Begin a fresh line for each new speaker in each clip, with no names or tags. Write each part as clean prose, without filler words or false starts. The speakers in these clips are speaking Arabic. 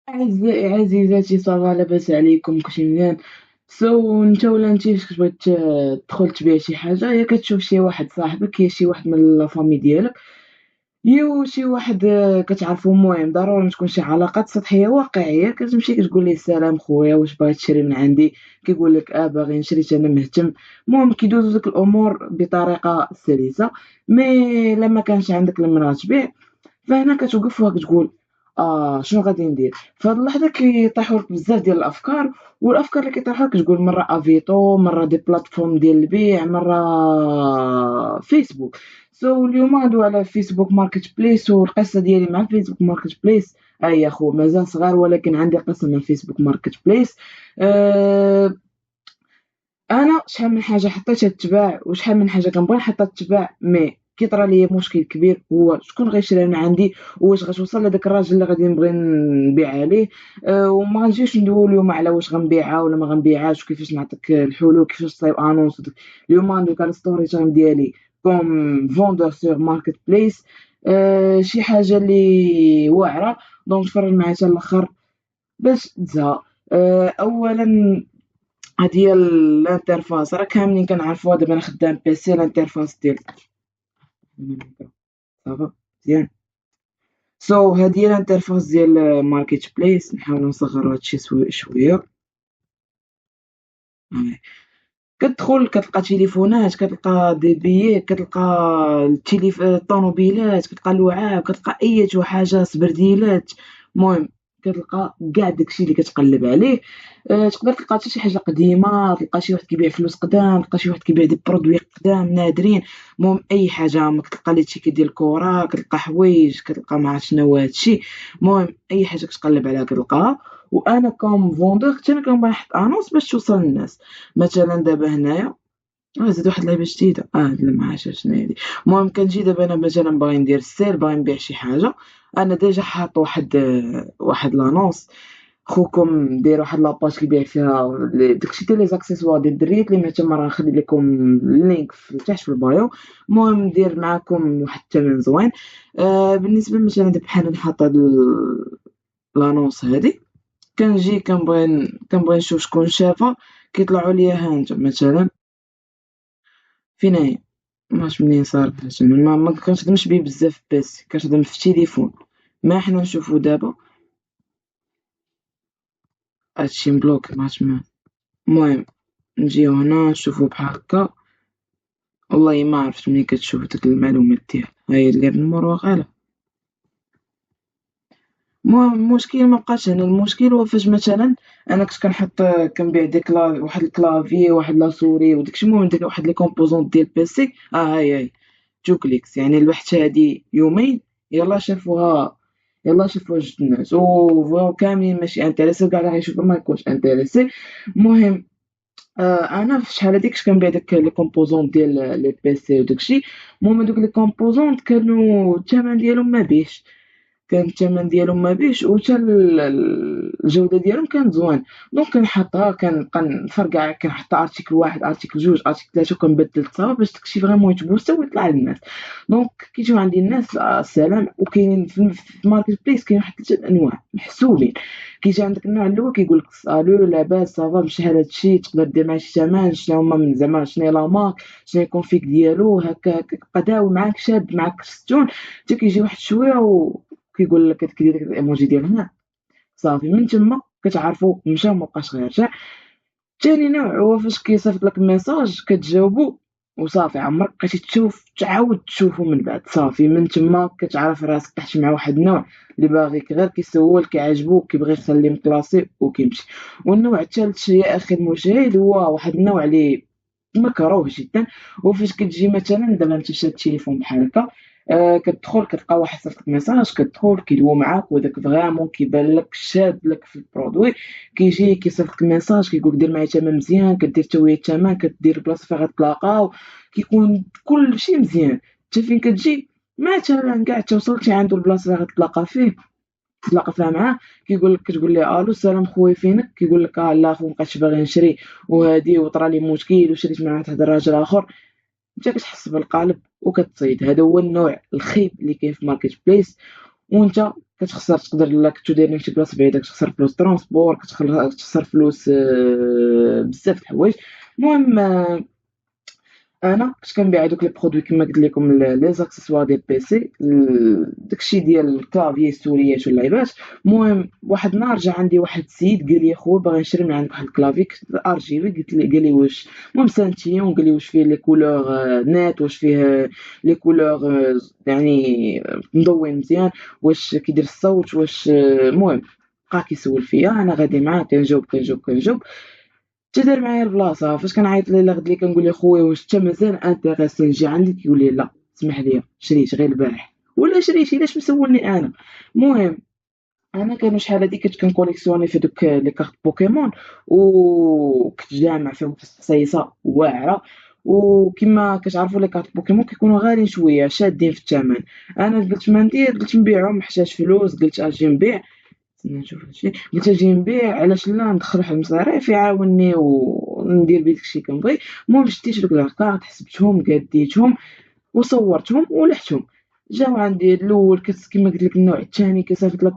أعزائي عزيزاتي، صافا لاباس عليكم؟ كلشي مزيان؟ نتا ولا نتي فاش كتبغي تدخل تبيع شي حاجة، يا كتشوف شي واحد صاحبك، يا شي واحد من لافامي ديالك، يا شي واحد كتعرفو. المهم ضروري تكون شي علاقات سطحية واقعية. كتمشي كتقول ليه السلام خويا، واش باغي تشري من عندي؟ كيقول لك باغي نشري، حتى انا مهتم. المهم كيدوزو ديك الامور بطريقة سلسة. مي لما كانش عندك المراه تبيع، فهنا كتوقف وكتقول شنو غادي ندير؟ في هاد اللحظة كيطيحوا لك بزاف ديال الأفكار، والأفكار اللي كيطيحوا لك تقول مرة أفيتو، مرة دي بلاتفورم ديال البيع، مرة فيسبوك. اليوم غندويو على فيسبوك ماركت بليس، والقصة ديالي مع فيسبوك ماركت بليس. يا خو مازال صغير، ولكن عندي قصة مع فيسبوك ماركت بليس. أه انا شحال من حاجه حطيتها تتباع، وشحال من حاجه كنبغي نحطها تتباع، مي كيطرى ليا مشكل كبير، هو شكون غيشري من عندي، واش غتوصل لذاك الراجل اللي غادي نبغي نبيع عليه. وما غنجيوش ندويو اليوم على واش غنبيعها ولا ما غنبيعهاش، وكيفاش نعطيك الحلول، كيفاش تصايب انونس اليوم غندويك على ستوري تايم ديالي كوم فوندور سور ماركت بليس. شي حاجه اللي واعره، دونك تفرج معايا حتى الاخر باش تزهق. اولا هادي هي الانترفاس، راه كاملين كنعرفوها دابا. انا خدام بيسي، الانترفاس ديال صافا مزيان. هادي هي الانترفاس ديال ماركت بليس. نحاولو نصغرو هادشي شويه. هاي. كتدخل كتلقى تليفونات، كتلقى دي بيات، كتلقى الطوموبيلات، كتلقى لعاب، كتلقى اي حاجه، سبرديلات. المهم كتلقى كاع داكشي اللي كتقلب عليه. تقدر تلقى حتى شي حاجه قديمه، تلقى شي واحد كيبيع فلوس قدام، تلقى شي واحد كيبيع دي برودوي قدام نادرين. المهم اي حاجه، ما كتلقى لي تيكي ديال الكره، كتلقى حوايج، كتلقى ما عرفت شنو هو هادشي. المهم اي حاجه كتقلب عليها كتلقاها. وانا كوم فوندور حتى انا كنبغي نحط انونس باش توصل للناس. مثلا دابا هنايا زاد واحد اللعبه جديده، لا ما عرفتش شنو هي هادي. المهم كنجي دابا انا مثلا باغي ندير السيل، باغي نبيع شي حاجه. انا ديجا حاط واحد لانونس. خوكم داير واحد لاباج كيبيع فيها داكشي ديال لي زاكسيسوار ديال الدريات اللي مهتم، راه نخلي لكم اللينك في تحت في البايو. المهم ندير معاكم واحد الثمن زوين. بالنسبه مثلا دابا بحال نحط هاد لانونس هادي، كنبغي نشوف شكون شافها. كيطلعوا ليا ها انت مثلا فين هي. ماش منين صار ما كنخدمش بيه بزاف في بيسي، كنخدم في التليفون. ما حنا نشوفو دابا هادشي مبلوك ما. المهم نجيو هنا نشوفو بحال هكا. والله ما عرفت منين كتشوف ديك المعلومات ديالها، هاهي اللي بالنمر واقيلا. المهم المشكل ما بقاش هنا. المشكل هو فاش مثلا انا كنت كنحط كنبيع ديك واحد الكلافي، واحد لا سوري، وداكشي. المهم ديك واحد لي كومبوزونط ديال البيسي. هاي تو كليكس، يعني الوحدة هادي يومين يلا شافوها جوج الناس، وكاملين ماشي انتريسي، وكاع اللي غيشوفها ما يكونش انتريسي. المهم انا في شحال هاديك كنت كنبيع داك لي كومبوزونط ديال لي بيسي وداكشي. المهم هادوك لي كومبوزونط كانوا الثمن ديالهم ما بيش، كان الثمن ديالهم ما بيش، وحتى الجوده ديالهم كانت زوين. دونك كنحطها، كنبقى نفرقع، كنحط ارتيكل واحد، ارتيكل جوج، ارتيكل ثلاثه، وكنبدل التصاوير باش داكشي فريمون يتبوستا ويطلع للناس. دونك كيجيو عندي الناس السلام. وكاينين في الماركت بليس كاين واحد ثلاثه انواع محسوبين. كيجي عندك النوع الاول كيقول لك سالو لاباس صافا بشحال هادشي، تقدر دير معاه شي ثمن، شنو هما من زعما شنو هي لا مارك، شنو هي الكونفيك ديالو، هكا كيبقى داوي معاك شاد معاك ستون. حتى كيجي واحد شويه كيقول لك كدير داك الايموجي ديال هنا. صافي من تما كتعرفوا مشى ومبقاش غيرجع. ثاني نوع هو فاش كيصيفط لك ميساج كتجاوبو، وصافي عمرك بقيتي تعاود تشوفو من بعد. صافي من تما كتعرف راسك طحتي مع واحد النوع اللي باغيك غير كيسول، كيعجبو، كيبغي يخليه مكلاسي وكيمشي. والنوع الثالث يا اخي المشاهد هو واحد النوع اللي مكروه جدا. وفاش كتجي مثلا دابا انت شاد التليفون بحال هكا، كتدخل كتلقى واحد صيفط لك ميساج، كتدخل كيدوي معاك، وداك فريمون كيبان لك شاد لك في البرودوي. كيجي كيصيفط لك ميساج كيقول لك دير معايا ثمن مزيان، كدير حتى هي الثمن، كدير البلاصه فين غتلاقاو، كيكون كلشي مزيان. حتى فين كتجي مثلا كاع توصلتي عنده البلاصه اللي غتلاقى فيه، تلاقى فيها معاه، كيقول لك كتقول ليه الو السلام خويا فينك، كيقول لك لا خو مابقيتش باغي نشري، وهادي وطرا لي مشكل وشريت مع واحد الراجل اخر. انت كتحس بالقالب وكتصيد. هذا هو النوع الخيب اللي كاين في ماركت بليس. وانت كتخسر، تقدر لا كنتو دايرين شي بلاصه بعيده كتخسر فلوس ترونسبور، كتخسر فلوس بزاف د الحوايج. المهم انا كنت كنبيع هادوك لي برودوي كما قلت لكم، لي زاكسيسوار ديال بيسي، داكشي ديال الكلافي السوريات واللعيبات. المهم واحد النهار جا عندي واحد السيد قال لي خويا باغي نشري من عندك واحد الكلافي ار جي بي. قلت لي، قال لي واش، المهم سانتيون، قال لي واش فيه لي كولور نات، واش فيه لي كولور يعني مضوين مزيان، واش كيدير الصوت، واش المهم بقى كيسول فيا، انا غادي معاه كنجاوب. حتى دار معايا البلاصه. فاش كنعيط ليه غد لي كنقول له خويا واش انت مازال انتريسي نجي عندك، كيقول لي لا اسمح لي شريت غير البارح، ولا شريتي علاش مسولني انا. المهم انا كانوا شحال هادي كنت كنكوليكسيوني في دوك لي كارت بوكيمون، وكنت جامع فيهم واحد الخصيصه واعره. وكما كتعرفوا لي كارت بوكيمون كيكونوا غاليين شويه، شادين في الثمن. انا قلت ما ندير، قلت نبيعهم، محتاج فلوس، قلت اجي نبيع. استنى نشوف هادشي، قلت اجي نبيع علاش لا، ندخل واحد المصاريف يعاونني وندير بيه داكشي كنبغي. المهم شديت دوك الكارت، حسبتهم، قاديتهم وصورتهم ولحتهم. جاو عندي الاول كما قلت لك النوع الثاني كيصيفط لك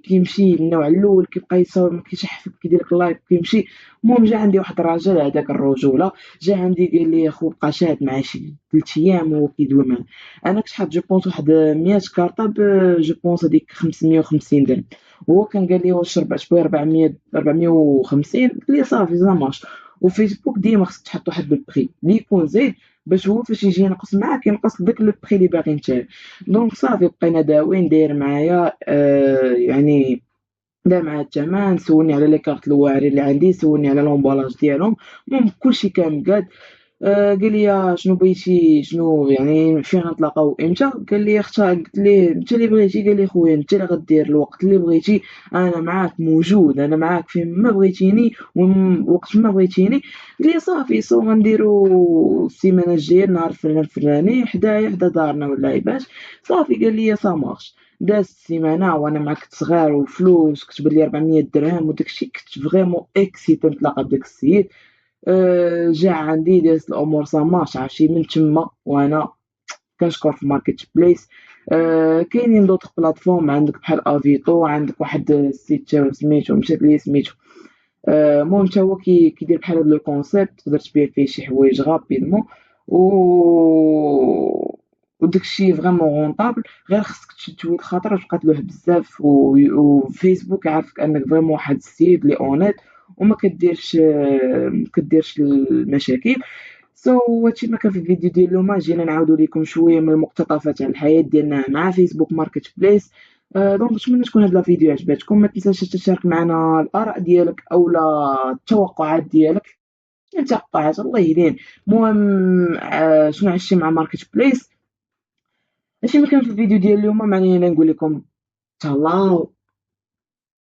كيمشي النوع الاول كيبقى يصور ما كيشحفك كيدير لك لايك كيمشي. المهم جا عندي واحد الراجل هذاك الرجوله، جا عندي قال لي خو بقى شاد مع شي 3 ايام وكيدوي معاه. انا كنت حاط جو بونس واحد 100 كارطه جو بونس هذيك 550 درهم. هو كان قال لي واش ربحت بغي 400 450، قلت لي صافي زعما. وفيسبوك ديما خصك تحط واحد لو بري اللي يكون زايد، باش هو فاش يجي ينقص معاك ينقص داك لو بري اللي باغي نتايا. دونك صافي بقينا داويين، داير معايا يعني دار معايا الثمن، سولني على لي كارت الواعرين اللي عندي، سولني على لومبالاج ديالهم. المهم كلشي كان مقاد. قال لي شنو بغيتي، شنو يعني فين غنتلاقاو امتى. قال لي اختار، قلت ليه انت اللي بغيتي، قال لي خويا انت اللي غدير الوقت اللي بغيتي، انا معاك موجود، انا معاك فين ما بغيتيني ووقت ما بغيتيني. قال لي صافي سو غنديرو السيمانه الجايه نهار الفلان الفلاني حدايا حدا دارنا ولا عيباش. صافي قال لي سا مارش. دازت السيمانه وانا مع كنت صغير وفلوس كتب لي 400 درهم وداكشي، كنت فريمون اكسيتي نتلاقى بداك السيد. جا عندي دازت الامور سا مارش، عرفتي من تما وانا كنشكر في ماركت بليس. كاينين دوطخ بلاتفورم عندك بحال افيتو، عندك واحد السيت سميتو مشات لي سميتو المهم حتى هو كيدير بحال هاد لو كونسيبت، تقدر تبيع فيه شي حوايج غابيدمون و وداكشي فريمون غونطابل. غير خصك تشد شويه الخاطر وتبقى تلوح بزاف وفيسبوك يعرفك انك فريمون واحد السيد لي اونيت وما كديرش المشاكل. هادشي ما كان في الفيديو ديال اليوم. جينا نعاودو ليكم شويه من المقتطفات على الحياه ديالنا مع فيسبوك ماركت بليس. دونك نتمنى تكون هاد الفيديو عجباتكم. ما تنساش تشارك معنا الاراء ديالك اولا التوقعات ديالك. توقعات الله يهدين. المهم شنو عشتي مع ماركت بليس. هادشي ما كان في الفيديو ديال اليوم، معني انا نقول لكم تهلاو.